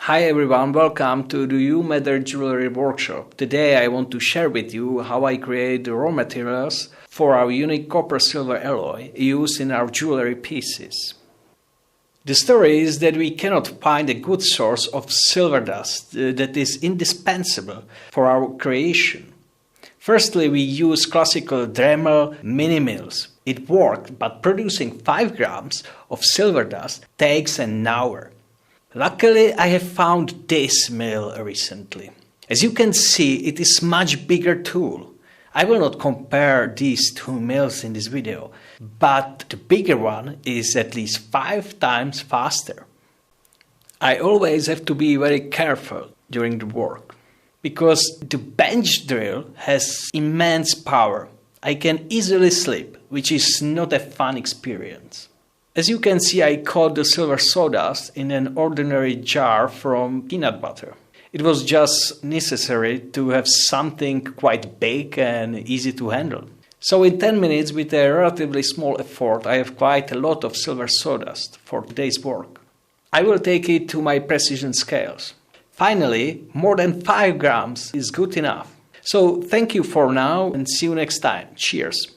Hi everyone, welcome to the You Matter Jewelry Workshop. Today I want to share with you how I create the raw materials for our unique copper-silver alloy used in our jewelry pieces. The story is that we cannot find a good source of silver dust that is indispensable for our creation. Firstly, we use classical Dremel mini mills. It worked, but producing 5 grams of silver dust takes an hour. Luckily, I have found this mill recently. As you can see, it is much bigger tool. I will not compare these two mills in this video, but the bigger one is at least 5 times faster. I always have to be very careful during the work, because the bench drill has immense power. I can easily slip, which is not a fun experience. As you can see, I caught the silver sawdust in an ordinary jar from peanut butter. It was just necessary to have something quite big and easy to handle. So in 10 minutes, with a relatively small effort, I have quite a lot of silver sawdust for today's work. I will take it to my precision scales. Finally, more than 5 grams is good enough. So thank you for now and see you next time. Cheers!